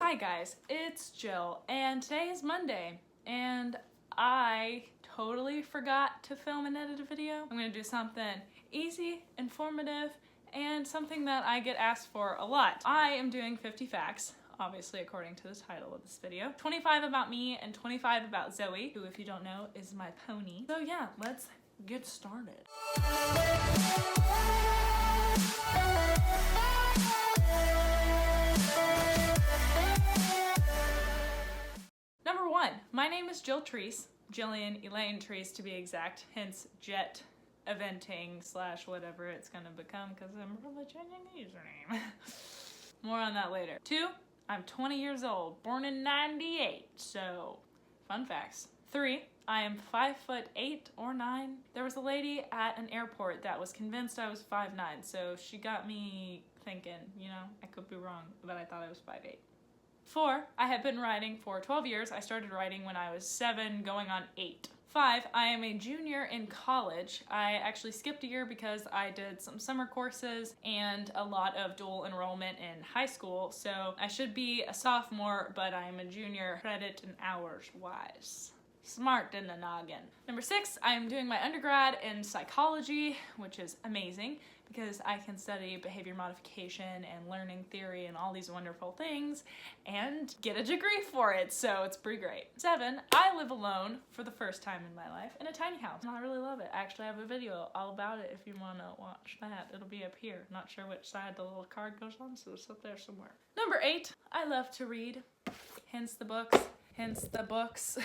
Hi guys, it's Jill, and today is Monday, and I totally forgot to film and edit a video. I'm gonna do something easy, informative, and something that I get asked for a lot. I am doing 50 facts, obviously according to the title of this video. 25 about me and 25 about Zoe, who, if you don't know, is my pony. So yeah, let's get started. Number 1, my name is Jill Treese, Jillian Elaine Treese to be exact, hence Jet eventing / whatever it's gonna become because I'm probably changing the username. More on that later. 2, I'm 20 years old, born in 98, so fun facts. 3, I am 5'8" or 9. There was a lady at an airport that was convinced I was 5'9", so she got me thinking, you know, I could be wrong, but I thought I was 5'8". 4, I have been writing for 12 years. I started writing when I was 7, going on 8. 5, I am a junior in college. I actually skipped a year because I did some summer courses and a lot of dual enrollment in high school, so I should be a sophomore, but I am a junior credit and hours wise. Smart in the noggin. Number 6, I am doing my undergrad in psychology, which is amazing because I can study behavior modification and learning theory and all these wonderful things and get a degree for it, so it's pretty great. 7, I live alone for the first time in my life in a tiny house. I really love it. I actually have a video all about it if you want to watch that. It'll be up here. Not sure which side the little card goes on, so it's up there somewhere. Number 8, I love to read, hence the books.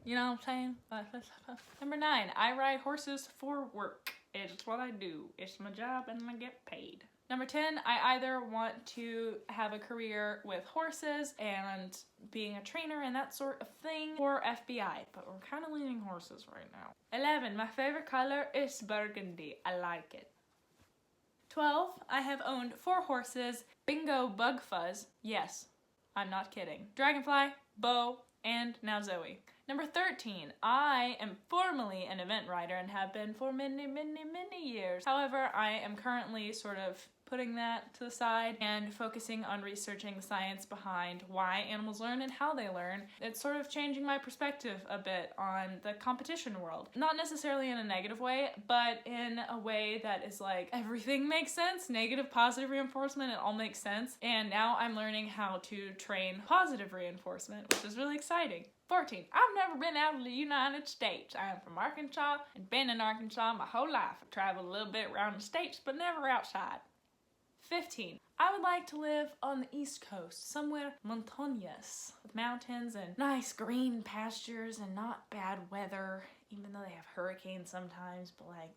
You know what I'm saying? Number 9, I ride horses for work. It's what I do. It's my job and I get paid. Number 10, I either want to have a career with horses and being a trainer and that sort of thing, or FBI, but we're kind of leaning horses right now. 11, my favorite color is burgundy. I like it. 12, I have owned 4 horses, Bingo, Bug Fuzz. Yes, I'm not kidding. Dragonfly, Bo, and now Zoe. Number 13, I am formally an event writer and have been for many years. However, I am currently sort of putting that to the side and focusing on researching the science behind why animals learn and how they learn. It's sort of changing my perspective a bit on the competition world. Not necessarily in a negative way, but in a way that is like, everything makes sense. Negative, positive reinforcement, it all makes sense. And now I'm learning how to train positive reinforcement, which is really exciting. 14, I've never been out of the United States. I am from Arkansas and been in Arkansas my whole life. I've traveled a little bit around the States, but never outside. 15, I would like to live on the East Coast, somewhere mountainous, with mountains and nice green pastures and not bad weather, even though they have hurricanes sometimes, but like,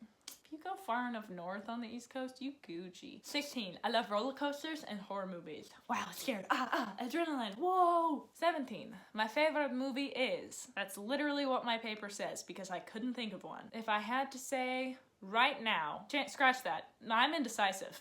if you go far enough north on the East Coast, you Gucci. 16, I love roller coasters and horror movies. Wow, scared, adrenaline, whoa. 17, my favorite movie is, that's literally what my paper says because I couldn't think of one. If I had to say right now, scratch that, I'm indecisive.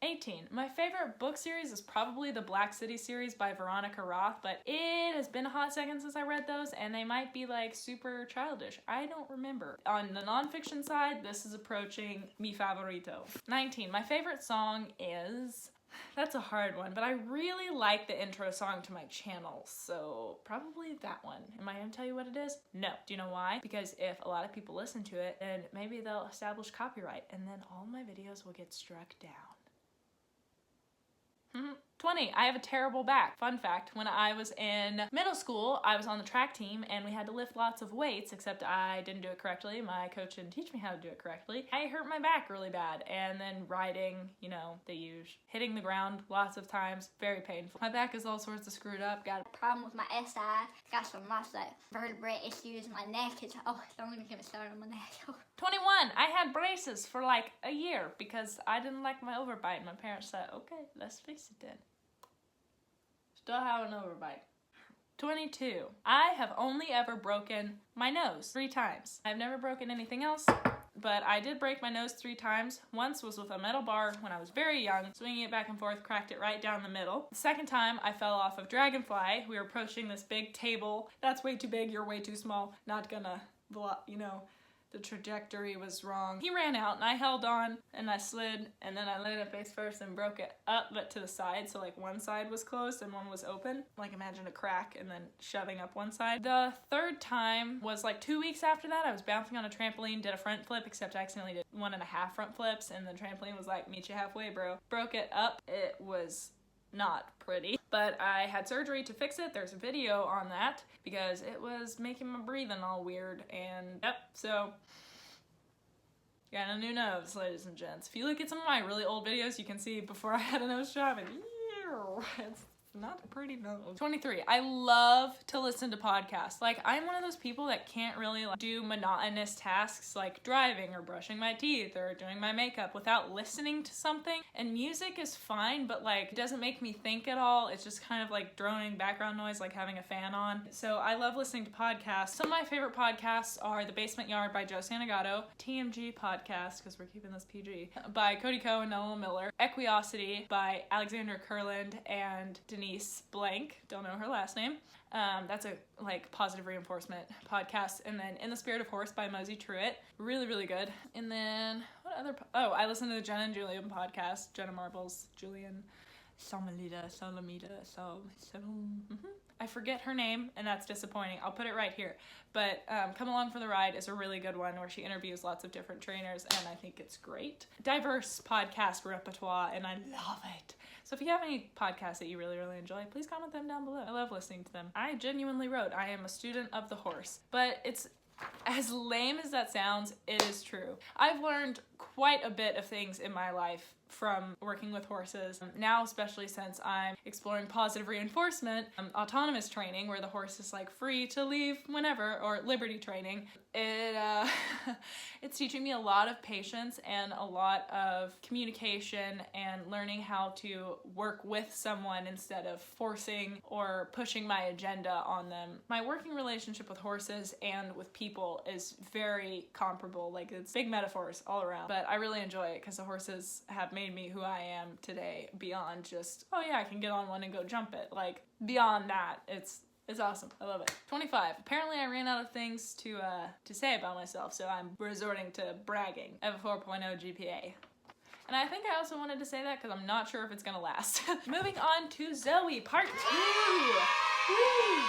18, my favorite book series is probably the Black City series by Veronica Roth, but it has been a hot second since I read those and they might be like super childish. I don't remember. On the nonfiction side, this is approaching mi favorito. 19, my favorite song is, that's a hard one, but I really like the intro song to my channel, so probably that one. Am I gonna tell you what it is? No. Do you know why? Because if a lot of people listen to it, then maybe they'll establish copyright and then all my videos will get struck down. 20, I have a terrible back. Fun fact, when I was in middle school, I was on the track team and we had to lift lots of weights, except I didn't do it correctly. My coach didn't teach me how to do it correctly. I hurt my back really bad. And then riding, you know, the usual. Hitting the ground lots of times, very painful. My back is all sorts of screwed up. Got a problem with my SI. Got some lots of vertebrae issues. My neck is, don't even get me started on my neck. 21, I had braces for like a year because I didn't like my overbite. My parents said, okay, let's fix it then. Still have an overbite. 22, I have only ever broken my nose 3 times. I've never broken anything else, but I did break my nose 3 times. Once was with a metal bar when I was very young, swinging it back and forth, cracked it right down the middle. The second time, I fell off of Dragonfly. We were approaching this big table. That's way too big, you're way too small. Not gonna, you know, the trajectory was wrong. He ran out and I held on and I slid and then I landed face first and broke it up but to the side, so like one side was closed and one was open. Like imagine a crack and then shoving up one side. The third time was like 2 weeks after that. I was bouncing on a trampoline, did a front flip, except I accidentally did 1.5 front flips and the trampoline was like, meet you halfway, bro. Broke it up. It was not pretty, but I had surgery to fix it. There's a video on that because it was making my breathing all weird, and yep, so got a new nose, ladies and gents. If you look at some of my really old videos, you can see before I had a nose job, and it's not a pretty nose. 23. I love to listen to podcasts. Like, I'm one of those people that can't really do monotonous tasks like driving or brushing my teeth or doing my makeup without listening to something. And music is fine, but like, it doesn't make me think at all. It's just kind of like droning background noise, like having a fan on. So I love listening to podcasts. Some of my favorite podcasts are The Basement Yard by Joe Santagato, TMG Podcast, because we're keeping this PG, by Cody Ko and Noah Miller, Equiosity by Alexandra Kurland and Denise Blank, don't know her last name. That's a like positive reinforcement podcast. And then In the Spirit of Horse by Mosey Truitt, really, really good. And then what other? I listen to the Jenna and Julian podcast. Jenna Marbles, Julian Salamita. I forget her name, and that's disappointing. I'll put it right here. But Come Along for the Ride is a really good one where she interviews lots of different trainers, and I think it's great. Diverse podcast repertoire, and I love it. So if you have any podcasts that you really, really enjoy, please comment them down below. I love listening to them. I genuinely wrote, I am a student of the horse. But it's, as lame as that sounds, it is true. I've learned quite a bit of things in my life from working with horses. Now, especially since I'm exploring positive reinforcement, autonomous training, where the horse is like free to leave whenever, or liberty training, it's teaching me a lot of patience and a lot of communication and learning how to work with someone instead of forcing or pushing my agenda on them. My working relationship with horses and with people is very comparable. Like, it's big metaphors all around, but I really enjoy it because the horses have made me who I am today beyond just, oh yeah, I can get on one and go jump it. Like, beyond that, it's awesome. I love it. 25. Apparently I ran out of things to say about myself, so I'm resorting to bragging. I have a 4.0 GPA. And I think I also wanted to say that because I'm not sure if it's gonna last. Moving on to Zoe, part 2. Woo!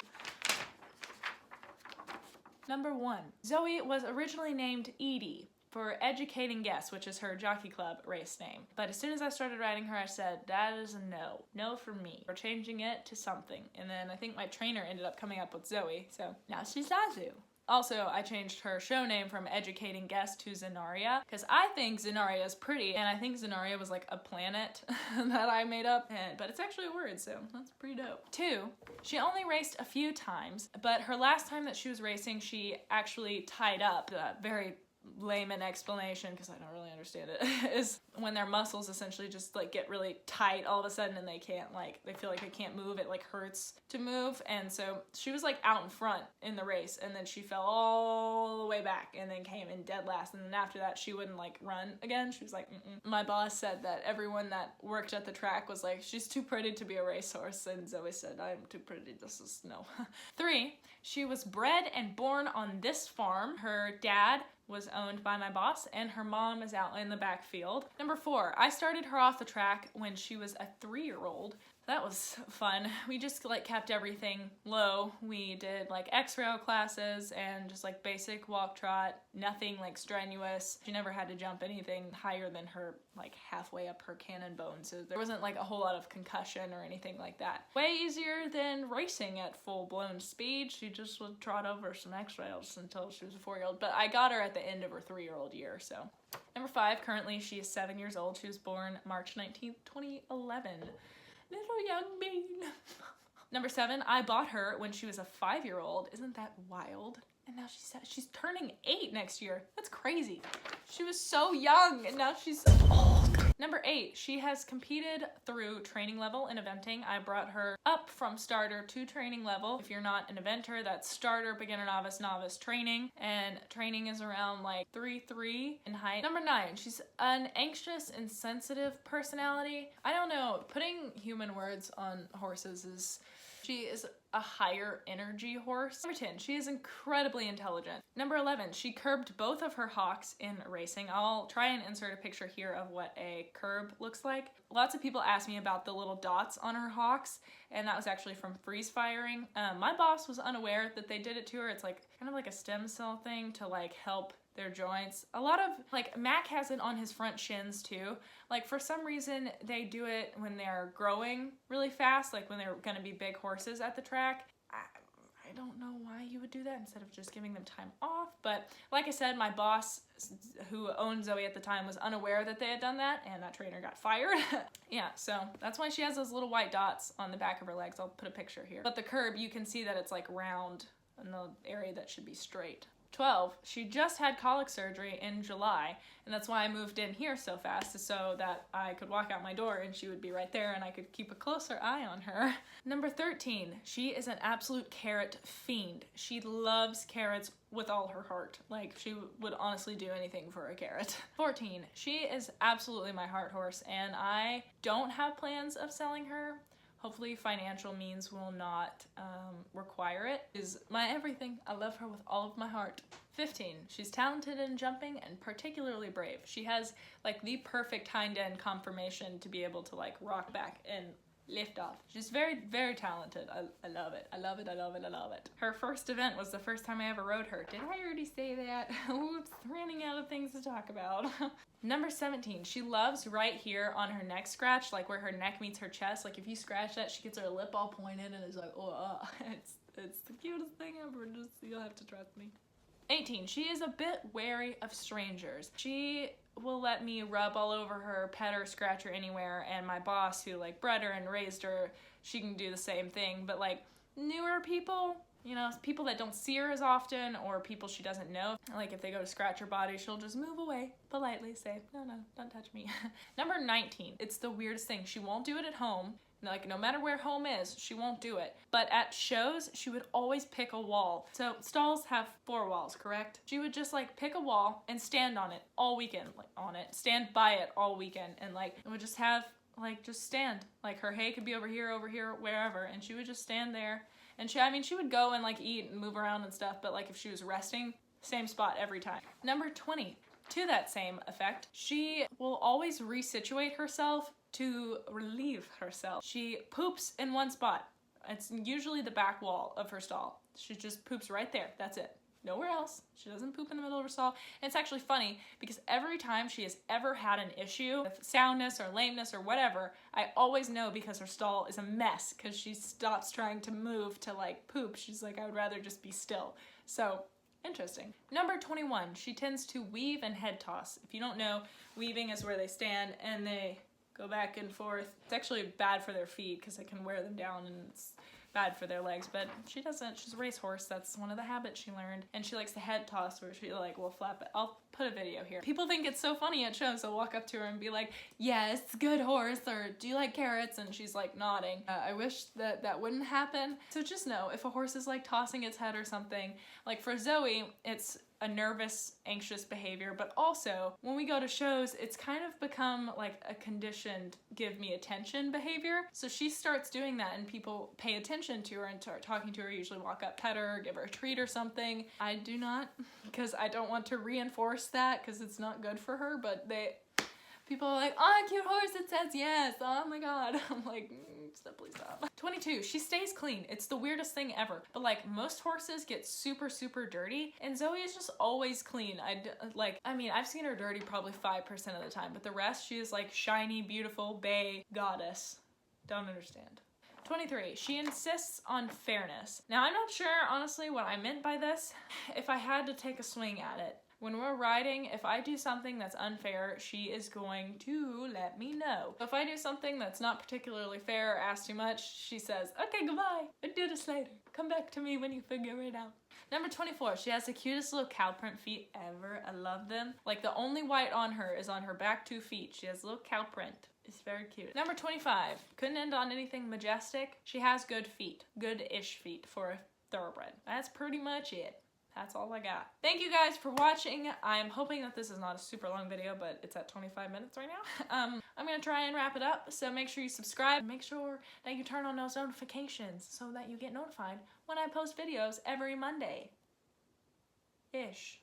Number 1. Zoe was originally named Edie for Educating Guests, which is her jockey club race name. But as soon as I started writing her, I said, that is a no. No for me. We're changing it to something. And then I think my trainer ended up coming up with Zoe, so now she's Zazu. Also, I changed her show name from Educating Guests to Zenaria, because I think Zenaria is pretty, and I think Zenaria was like a planet that I made up, but it's actually a word, so that's pretty dope. 2, she only raced a few times, but her last time that she was racing, she actually tied up. Very layman explanation, because I don't really understand it, is when their muscles essentially just like get really tight all of a sudden and they can't, like, they feel like they can't move. It like hurts to move. And so she was like out in front in the race, and then she fell all the way back and then came in dead last. And then after that she wouldn't like run again. She was like, My boss said that everyone that worked at the track was like, she's too pretty to be a racehorse, and Zoe said, I'm too pretty, this is no. 3, she was bred and born on this farm. Her dad was owned by my boss, and her mom is out in the backfield. Number 4, I started her off the track when she was a 3-year-old. That was fun. We just like kept everything low. We did like X-rail classes and just like basic walk trot, nothing like strenuous. She never had to jump anything higher than her like halfway up her cannon bone, so there wasn't like a whole lot of concussion or anything like that. Way easier than racing at full-blown speed. She just would trot over some X-rails until she was a 4-year-old, but I got her at the end of her 3-year-old year, so. Number 5, currently she is 7 years old. She was born March 19th, 2011. Little young bean. Number 7, I bought her when she was a 5-year-old. Isn't that wild? And now she's turning 8 next year. That's crazy. She was so young, and now she's old. Number 8, she has competed through training level in eventing. I brought her up from starter to training level. If you're not an eventer, that's starter, beginner, novice, novice training. And training is around like 3'3" in height. Number 9, she's an anxious and sensitive personality. I don't know, putting human words on horses is She is a higher energy horse. Number 10, she is incredibly intelligent. Number 11, she curbed both of her hocks in racing. I'll try and insert a picture here of what a curb looks like. Lots of people ask me about the little dots on her hocks, and that was actually from freeze firing. My boss was unaware that they did it to her. It's like kind of like a stem cell thing to like help their joints. A lot of, like, Mac has it on his front shins too. Like, for some reason, they do it when they're growing really fast, like when they're gonna be big horses at the track. I don't know why you would do that instead of just giving them time off, but like I said, my boss, who owned Zoe at the time, was unaware that they had done that, and that trainer got fired. Yeah, so that's why she has those little white dots on the back of her legs. I'll put a picture here. But the curb, you can see that it's like round in the area that should be straight. 12, she just had colic surgery in July, and that's why I moved in here so fast, so that I could walk out my door and she would be right there and I could keep a closer eye on her. Number 13, she is an absolute carrot fiend. She loves carrots with all her heart. Like, she would honestly do anything for a carrot. 14, she is absolutely my heart horse, and I don't have plans of selling her. Hopefully financial means will not require it. Is my everything. I love her with all of my heart. 15, she's talented in jumping and particularly brave. She has like the perfect hind end conformation to be able to like rock back and lift off. She's very, very talented. I love it. I love it. I love it. I love it. Her first event was the first time I ever rode her. Did I already say that? Oops, running out of things to talk about. Number 17, she loves right here on her neck scratch, like where her neck meets her chest. Like if you scratch that, she gets her lip all pointed and is like, oh, it's the cutest thing ever. Just, you'll have to trust me. 18, she is a bit wary of strangers. She will let me rub all over her, pet her, scratch her anywhere, and my boss, who like bred her and raised her, she can do the same thing. But like newer people, you know, people that don't see her as often, or people she doesn't know, like if they go to scratch her body, she'll just move away politely, say, no, don't touch me. Number 19, it's the weirdest thing. She won't do it at home. Like, no matter where home is, she won't do it. But at shows, she would always pick a wall. So stalls have 4 walls, correct? She would just like pick a wall and stand on it all weekend, like on it, stand by it all weekend, and like it would just have like just stand. Like her hay could be over here, wherever, and she would just stand there. And she would go and like eat and move around and stuff, but like if she was resting, same spot every time. Number 20, to that same effect, she will always resituate herself to relieve herself. She poops in one spot. It's usually the back wall of her stall. She just poops right there. That's it. Nowhere else. She doesn't poop in the middle of her stall. And it's actually funny because every time she has ever had an issue with soundness or lameness or whatever, I always know because her stall is a mess because she stops trying to move to like poop. She's like, I would rather just be still. So, interesting. Number 21, she tends to weave and head toss. If you don't know, weaving is where they stand and they go back and forth. It's actually bad for their feet because it can wear them down and it's bad for their legs, but she doesn't. She's a racehorse. That's one of the habits she learned. And she likes the head toss where she like will flap it. I'll put a video here. People think it's so funny at shows. They'll walk up to her and be like, yes, good horse, or do you like carrots? And she's like nodding. I wish that wouldn't happen. So just know if a horse is like tossing its head or something, like for Zoe, it's a nervous, anxious behavior, but also when we go to shows, it's kind of become like a conditioned give me attention behavior. So she starts doing that and people pay attention to her and start talking to her, usually walk up, pet her, give her a treat or something. I do not, because I don't want to reinforce that because it's not good for her, but people are like, oh, cute horse, it says yes, oh my god. I'm like, please stop. 22, she stays clean. It's the weirdest thing ever. But like most horses get super, super dirty and Zoe is just always clean. I've seen her dirty probably 5% of the time, but the rest she is like shiny, beautiful, bae, goddess. Don't understand. 23, she insists on fairness. Now I'm not sure honestly what I meant by this. If I had to take a swing at it, when we're riding, if I do something that's unfair, she is going to let me know. If I do something that's not particularly fair or ask too much, she says, okay, goodbye. I'll do this later. Come back to me when you figure it out. Number 24, she has the cutest little cow print feet ever. I love them. Like the only white on her is on her back 2 feet. She has a little cow print. It's very cute. Number 25, couldn't end on anything majestic. She has good feet. Good-ish feet for a thoroughbred. That's pretty much it. That's all I got. Thank you guys for watching. I'm hoping that this is not a super long video, but it's at 25 minutes right now. I'm gonna try and wrap it up, so make sure you subscribe. Make sure that you turn on those notifications so that you get notified when I post videos every Monday. Ish.